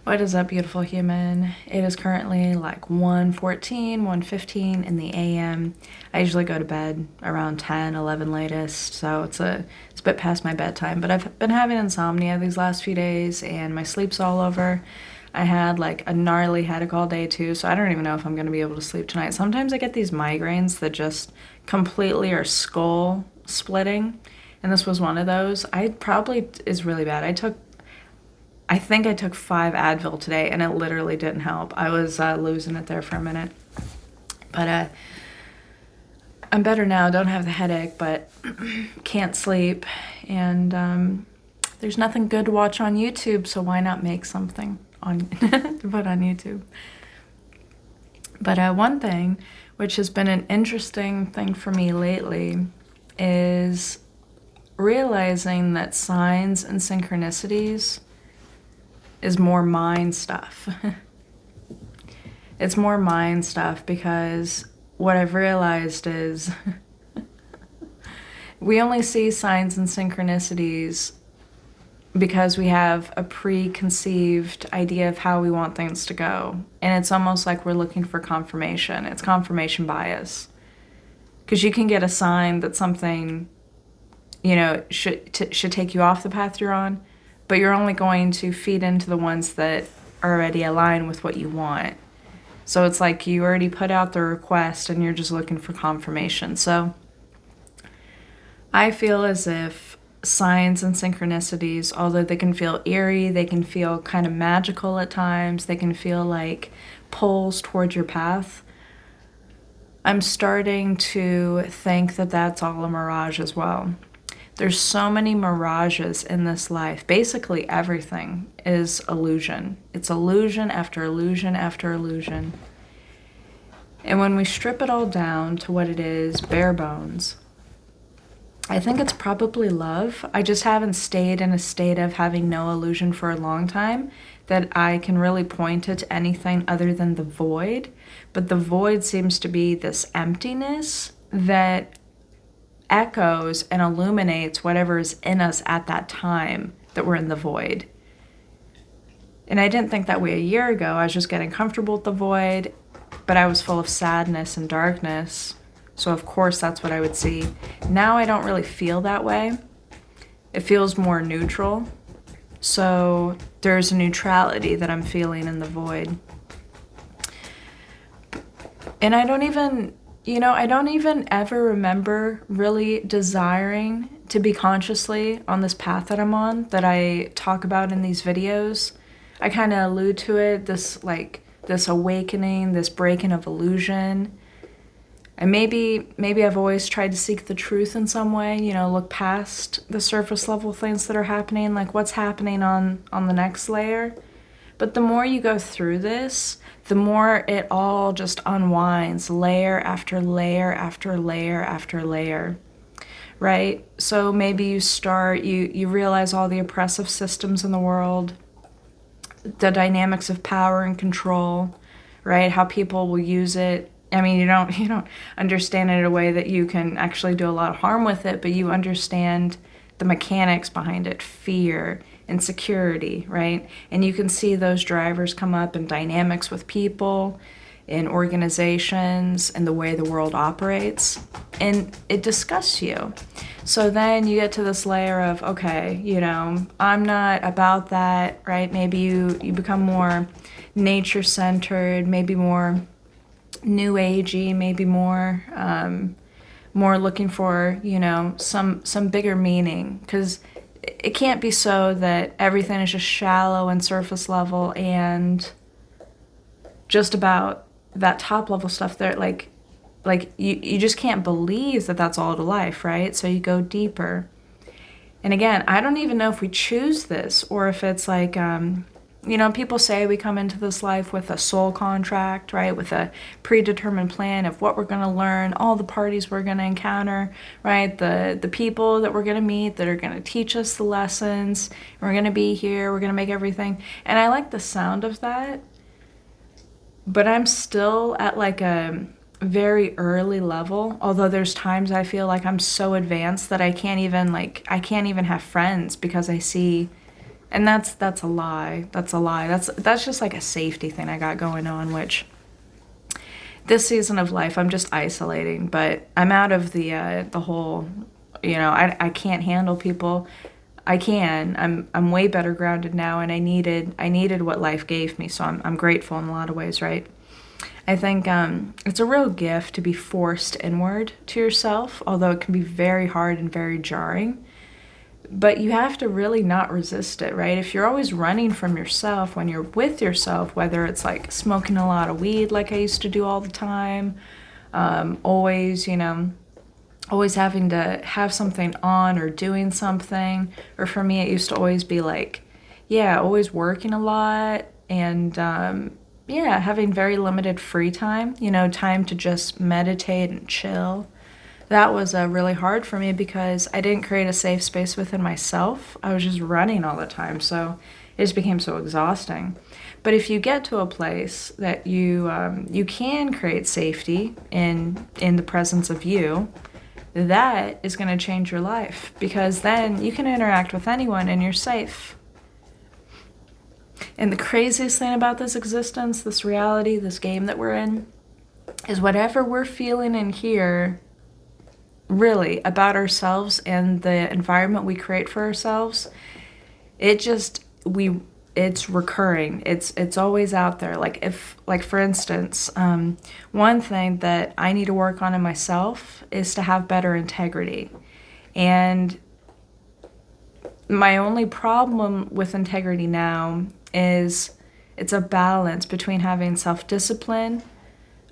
What is up, beautiful human? It is currently like 1:14, 1:15 in the AM. I usually go to bed around 10, 11 latest, so it's a bit past my bedtime, but I've been having insomnia these last few days and my sleep's all over. I had like a gnarly headache all day too, so I don't even know if I'm going to be able to sleep tonight. Sometimes I get these migraines that just completely are skull splitting, and this was one of those. I probably is really bad. I think I took 5 Advil today, and it literally didn't help. I was losing it there for a minute. But I'm better now. Don't have the headache, but can't sleep. And there's nothing good to watch on YouTube, so why not make something on to put on YouTube? But one thing, which has been an interesting thing for me lately, is realizing that signs and synchronicities is more mind stuff. It's more mind stuff because what I've realized is we only see signs and synchronicities because we have a preconceived idea of how we want things to go. And it's almost like we're looking for confirmation. It's confirmation bias. Because you can get a sign that something, should take you off the path you're on, but you're only going to feed into the ones that already align with what you want. So it's like you already put out the request and you're just looking for confirmation. So I feel as if signs and synchronicities, although they can feel eerie, they can feel kind of magical at times, they can feel like pulls towards your path, I'm starting to think that that's all a mirage as well. There's so many mirages in this life. Basically, everything is illusion. It's illusion after illusion after illusion. And when we strip it all down to what it is, bare bones, I think it's probably love. I just haven't stayed in a state of having no illusion for a long time that I can really point it to anything other than the void. But the void seems to be this emptiness that echoes and illuminates whatever is in us at that time that we're in the void. And I didn't think that way a year ago. I was just getting comfortable with the void, but I was full of sadness and darkness. So of course that's what I would see. Now I don't really feel that way. It feels more neutral. So there's a neutrality that I'm feeling in the void. And I don't even ever remember really desiring to be consciously on this path that I'm on, that I talk about in these videos. I kind of allude to it, this awakening, this breaking of illusion. And maybe I've always tried to seek the truth in some way, look past the surface level things that are happening, like what's happening on the next layer. But the more you go through this, the more it all just unwinds, layer after layer after layer after layer, right? So maybe you realize all the oppressive systems in the world, the dynamics of power and control, right? How people will use it. I mean, you don't understand it in a way that you can actually do a lot of harm with it, but you understand the mechanics behind it, fear, insecurity, right? And you can see those drivers come up in dynamics with people, in organizations, and the way the world operates, and it disgusts you. So then you get to this layer of, okay, I'm not about that, right? Maybe you become more nature-centered, maybe more new agey, maybe more looking for, some bigger meaning, because it can't be so that everything is just shallow and surface level and just about that top level stuff there, like you just can't believe that that's all to life, right? So you go deeper. And again, I don't even know if we choose this or if it's like people say we come into this life with a soul contract, right? With a predetermined plan of what we're going to learn, all the parties we're going to encounter, right? The people that we're going to meet that are going to teach us the lessons. We're going to be here. We're going to make everything. And I like the sound of that. But I'm still at like a very early level, although there's times I feel like I'm so advanced that I can't even have friends because I see And that's a lie. That's a lie. That's just like a safety thing I got going on, which this season of life I'm just isolating, but I'm out of the whole, I can't handle people. I can. I'm way better grounded now, and I needed what life gave me, so I'm grateful in a lot of ways, right? I think it's a real gift to be forced inward to yourself, although it can be very hard and very jarring. But you have to really not resist it, right? If you're always running from yourself when you're with yourself, whether it's like smoking a lot of weed like I used to do all the time, always, always having to have something on or doing something. Or for me, it used to always be like, always working a lot and, having very limited free time, time to just meditate and chill. That was really hard for me because I didn't create a safe space within myself. I was just running all the time, so it just became so exhausting. But if you get to a place that you can create safety in the presence of you, that is going to change your life, because then you can interact with anyone and you're safe. And the craziest thing about this existence, this reality, this game that we're in, is whatever we're feeling in here really about ourselves and the environment we create for ourselves, it's recurring. It's always out there. Like for instance, one thing that I need to work on in myself is to have better integrity. And my only problem with integrity now is it's a balance between having self-discipline,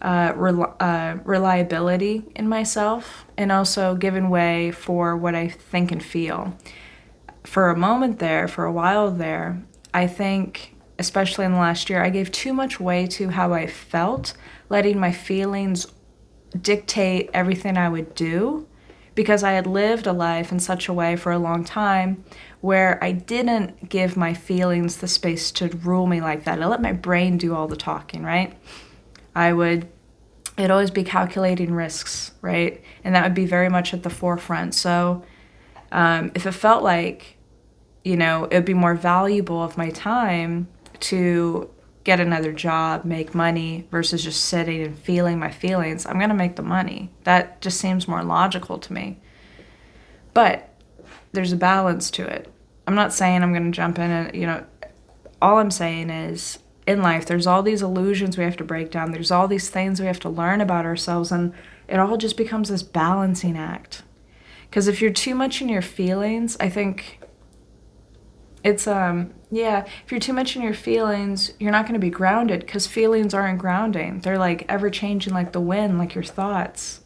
reliability in myself, and also giving way for what I think and feel. For a while there, I think, especially in the last year, I gave too much way to how I felt, letting my feelings dictate everything I would do, because I had lived a life in such a way for a long time where I didn't give my feelings the space to rule me like that. I let my brain do all the talking, right? It'd always be calculating risks, right? And that would be very much at the forefront. So if it felt like, it'd be more valuable of my time to get another job, make money, versus just sitting and feeling my feelings, I'm going to make the money. That just seems more logical to me. But there's a balance to it. I'm not saying I'm going to jump in and, all I'm saying is, in life, there's all these illusions we have to break down. There's all these things we have to learn about ourselves, and it all just becomes this balancing act. Because if you're too much in your feelings, I think it's, if you're too much in your feelings, you're not going to be grounded, because feelings aren't grounding. They're like ever-changing, like the wind, like your thoughts,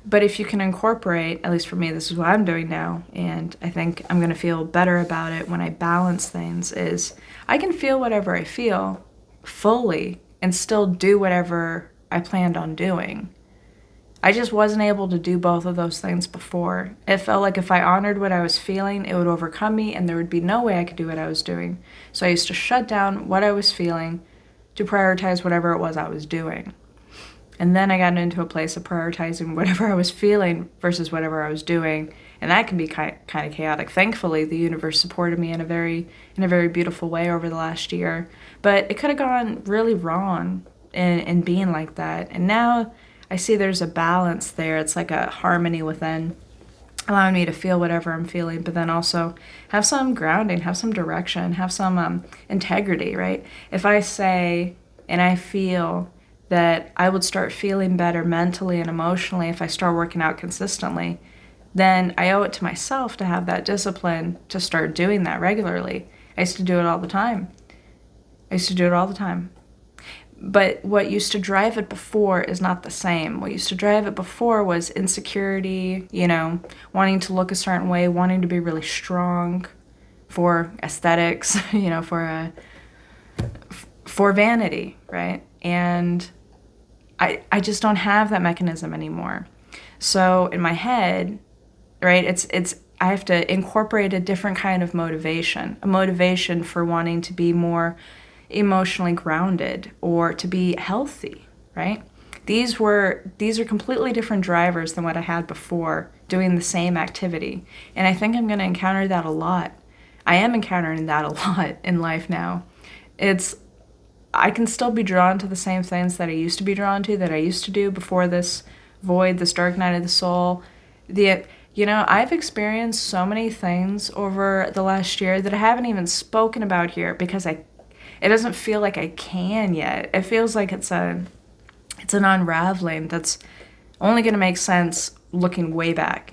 But if you can incorporate, at least for me, this is what I'm doing now, and I think I'm going to feel better about it when I balance things, is I can feel whatever I feel fully and still do whatever I planned on doing. I just wasn't able to do both of those things before. It felt like if I honored what I was feeling, it would overcome me and there would be no way I could do what I was doing. So I used to shut down what I was feeling to prioritize whatever it was I was doing. And then I got into a place of prioritizing whatever I was feeling versus whatever I was doing. And that can be kind of chaotic. Thankfully, the universe supported me in a very beautiful way over the last year. But it could have gone really wrong in being like that. And now I see there's a balance there. It's like a harmony within, allowing me to feel whatever I'm feeling, but then also have some grounding, have some direction, have some integrity, right? If I say and I feel that I would start feeling better mentally and emotionally if I start working out consistently, then I owe it to myself to have that discipline to start doing that regularly. I used to do it all the time. But what used to drive it before is not the same. What used to drive it before was insecurity, wanting to look a certain way, wanting to be really strong for aesthetics, for vanity, right? And I just don't have that mechanism anymore. So in my head, right, I have to incorporate a different kind of motivation, a motivation for wanting to be more emotionally grounded or to be healthy, right? These are completely different drivers than what I had before doing the same activity. And I think I'm going to encounter that a lot. I am encountering that a lot in life now. I can still be drawn to the same things that I used to be drawn to, that I used to do before this void, this dark night of the soul. I've experienced so many things over the last year that I haven't even spoken about here because it doesn't feel like I can yet. It feels like it's an unraveling that's only going to make sense looking way back,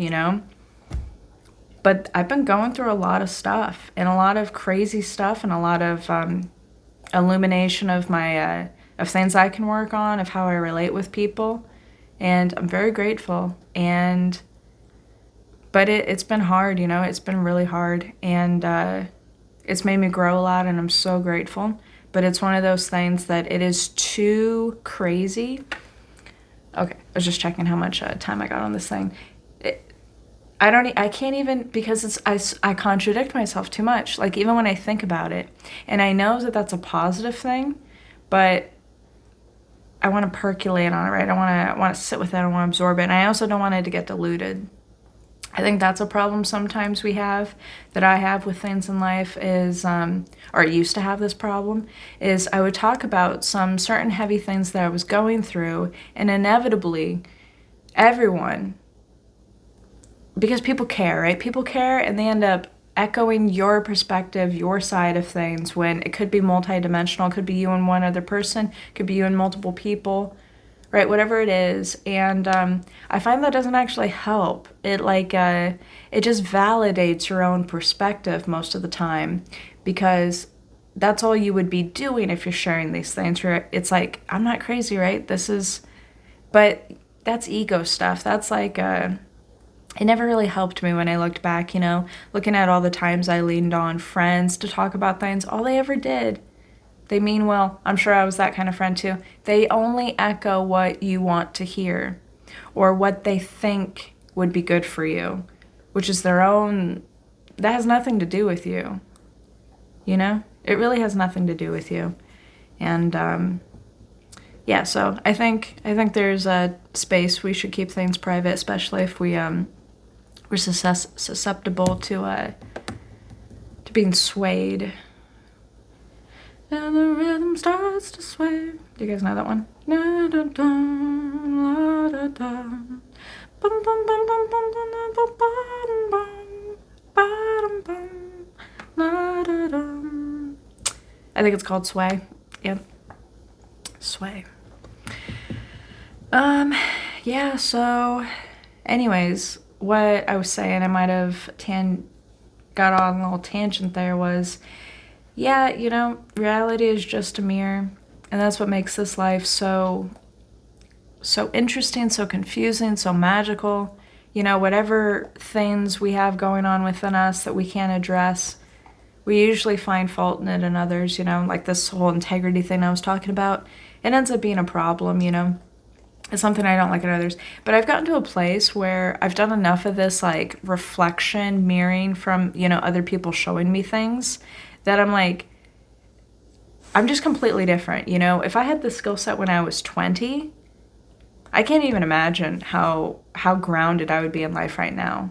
But I've been going through a lot of stuff, and a lot of crazy stuff, and a lot of illumination of my of things I can work on, of how I relate with people, and I'm very grateful. But it's been hard, It's been really hard, and it's made me grow a lot, and I'm so grateful. But it's one of those things that it is too crazy. Okay, I was just checking how much time I got on this thing. I can't even, because I contradict myself too much. Like, even when I think about it, and I know that that's a positive thing, but I want to percolate on it, right? I want to sit with it. I want to absorb it. And I also don't want it to get diluted. I think that's a problem sometimes that I have with things in life is, or I used to have this problem, is I would talk about some certain heavy things that I was going through, and inevitably everyone, because people care, right? People care, and they end up echoing your perspective, your side of things, when it could be multidimensional. It could be you and one other person, it could be you and multiple people, right? Whatever it is. And I find that doesn't actually help. It just validates your own perspective most of the time, because that's all you would be doing if you're sharing these things. It's like, I'm not crazy, right? But that's ego stuff. That's like, it never really helped me when I looked back, looking at all the times I leaned on friends to talk about things. All they ever did, they mean well. I'm sure I was that kind of friend too. They only echo what you want to hear, or what they think would be good for you, which is their own. That has nothing to do with you. It really has nothing to do with you. And yeah, so I think there's a space we should keep things private, especially if we're susceptible to being swayed. And the rhythm starts to sway. Do you guys know that one? La da da, la da da. Bum bum bum bum bum bum bum bum bum bum la da da. I think it's called Sway. Yep. Sway. Yeah, so anyways, what I was saying, I might have got on a little tangent there, was, yeah, reality is just a mirror, and that's what makes this life so interesting, so confusing, so magical. Whatever things we have going on within us that we can't address, we usually find fault in it in others, like this whole integrity thing I was talking about. It ends up being a problem, It's something I don't like in others. But I've gotten to a place where I've done enough of this, like, reflection, mirroring from, other people showing me things, that I'm like, I'm just completely different, If I had this skill set when I was 20, I can't even imagine how grounded I would be in life right now,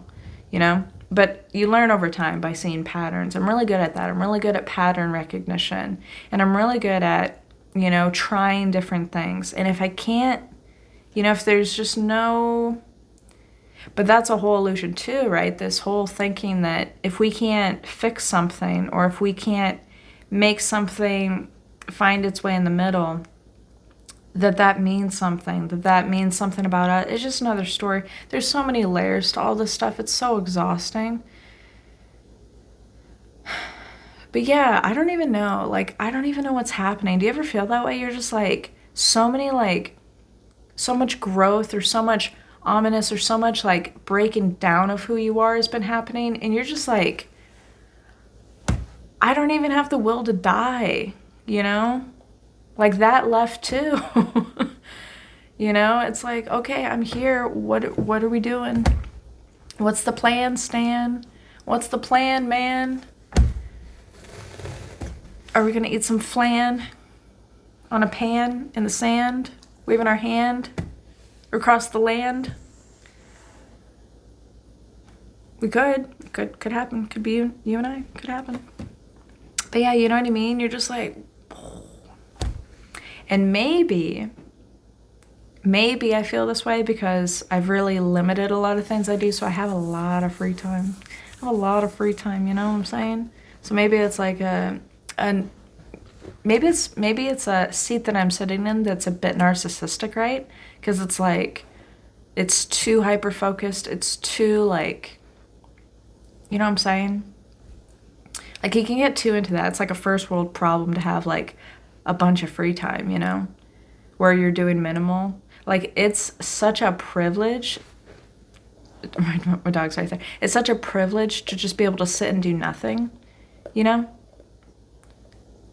But you learn over time by seeing patterns. I'm really good at that. I'm really good at pattern recognition. And I'm really good at, trying different things. And if I can't, if there's just no... But that's a whole illusion too, right? This whole thinking that if we can't fix something, or if we can't make something find its way in the middle, that means something, that means something about us. It's just another story. There's so many layers to all this stuff. It's so exhausting. But yeah, I don't even know. Like, I don't even know what's happening. Do you ever feel that way? You're just like, so much growth, or so much ominous, or so much like breaking down of who you are has been happening, and you're just like, I don't even have the will to die, like that left too. It's like, okay, I'm here, what are we doing? What's the plan, Stan? What's the plan, man? Are we gonna eat some flan on a pan in the sand? waving our hand across the land. We could. Could happen. Could be you and I. Could happen. But yeah, you know what I mean? You're just like... And maybe I feel this way because I've really limited a lot of things I do, so I have a lot of free time. I have a lot of free time, you know what I'm saying? So maybe it's like maybe it's a seat that I'm sitting in that's a bit narcissistic, right? Because it's like, it's too hyper-focused, it's too like, you know what I'm saying? Like, you can get too into that. It's like a first world problem to have like a bunch of free time, you know? Where you're doing minimal. Like, it's such a privilege. My dog's right there. It's such a privilege to just be able to sit and do nothing, you know?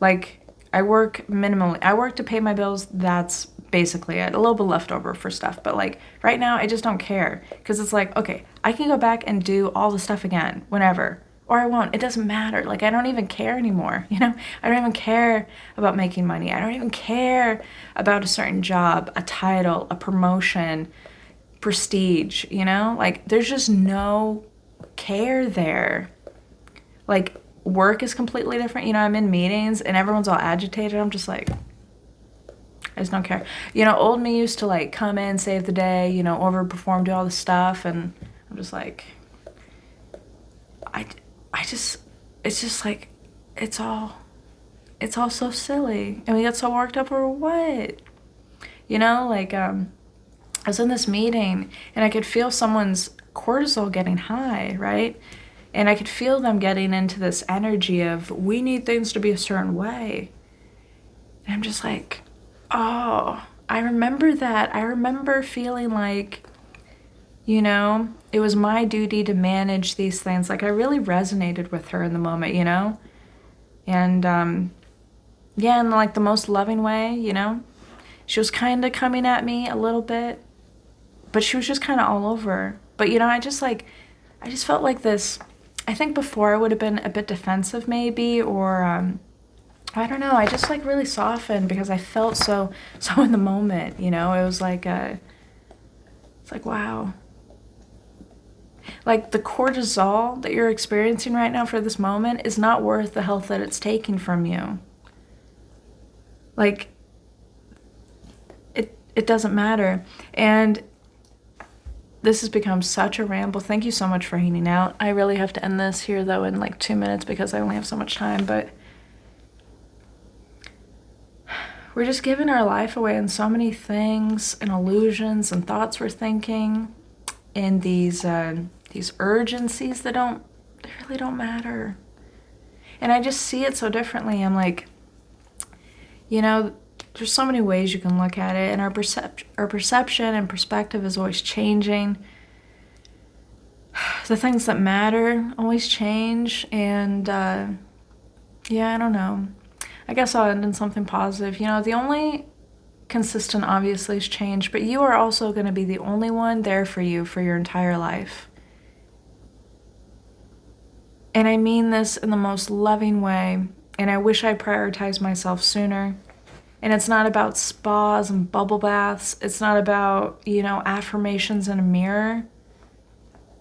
Like, I work minimally. I work to pay my bills. That's basically it. A little bit left over for stuff. But like, right now, I just don't care. Because it's like, okay, I can go back and do all the stuff again whenever. Or I won't. It doesn't matter. Like, I don't even care anymore, you know? I don't even care about making money. I don't even care about a certain job, a title, a promotion, prestige, you know? Like, there's just no care there. Like, work is completely different. You know, I'm in meetings and everyone's all agitated. I'm just like, I just don't care. You know, old me used to like come in, save the day, you know, overperform, do all this stuff. And I'm just like, it's just like, it's all so silly. And we get so worked up over what? You know, like, I was in this meeting and I could feel someone's cortisol getting high, right? And I could feel them getting into this energy of, we need things to be a certain way. And I'm just like, oh, I remember that. I remember feeling like, you know, it was my duty to manage these things. Like, I really resonated with her in the moment, you know? And, yeah, in like the most loving way, you know? She was kind of coming at me a little bit, but she was just kind of all over. But, you know, I just felt like this. I think before I would have been a bit defensive maybe, or, I don't know. I just like really softened because I felt so in the moment, you know? It was like, it's like, wow. Like, the cortisol that you're experiencing right now for this moment is not worth the health that it's taking from you. Like, it doesn't matter. And this has become such a ramble. Thank you so much for hanging out. I really have to end this here, though, in like 2 minutes because I only have so much time. But we're just giving our life away in so many things and illusions and thoughts we're thinking, and these urgencies that really don't matter. And I just see it so differently. I'm like, you know, there's so many ways you can look at it, and our perception and perspective is always changing. The things that matter always change, and yeah, I don't know. I guess I'll end in something positive. You know, the only consistent, obviously, is change, but you are also going to be the only one there for you for your entire life. And I mean this in the most loving way, and I wish I prioritized myself sooner. And it's not about spas and bubble baths. It's not about, you know, affirmations in a mirror.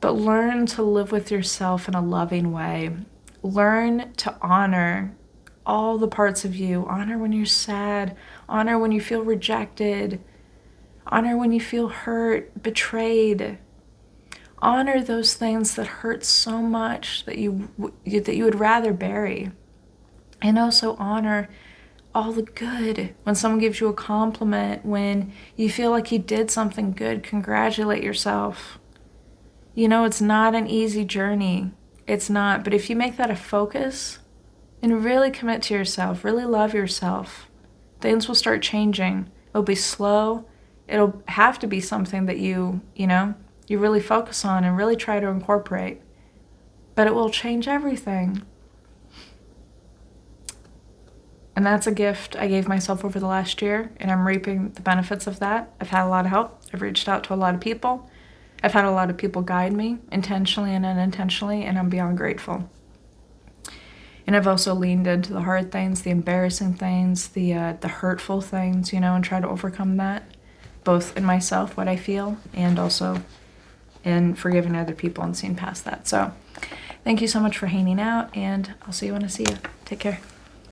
But learn to live with yourself in a loving way. Learn to honor all the parts of you. Honor when you're sad. Honor when you feel rejected. Honor when you feel hurt, betrayed. Honor those things that hurt so much that you would rather bury. And also honor all the good. When someone gives you a compliment, when you feel like you did something good, congratulate yourself. You know, it's not an easy journey. It's not. But if you make that a focus and really commit to yourself, really love yourself, things will start changing. It'll be slow. It'll have to be something that you know, you really focus on and really try to incorporate. But it will change everything. And that's a gift I gave myself over the last year, and I'm reaping the benefits of that. I've had a lot of help. I've reached out to a lot of people. I've had a lot of people guide me, intentionally and unintentionally, and I'm beyond grateful. And I've also leaned into the hard things, the embarrassing things, the hurtful things, you know, and try to overcome that. both in myself, what I feel, and also in forgiving other people and seeing past that. So thank you so much for hanging out, and I'll see you when I see you. Take care.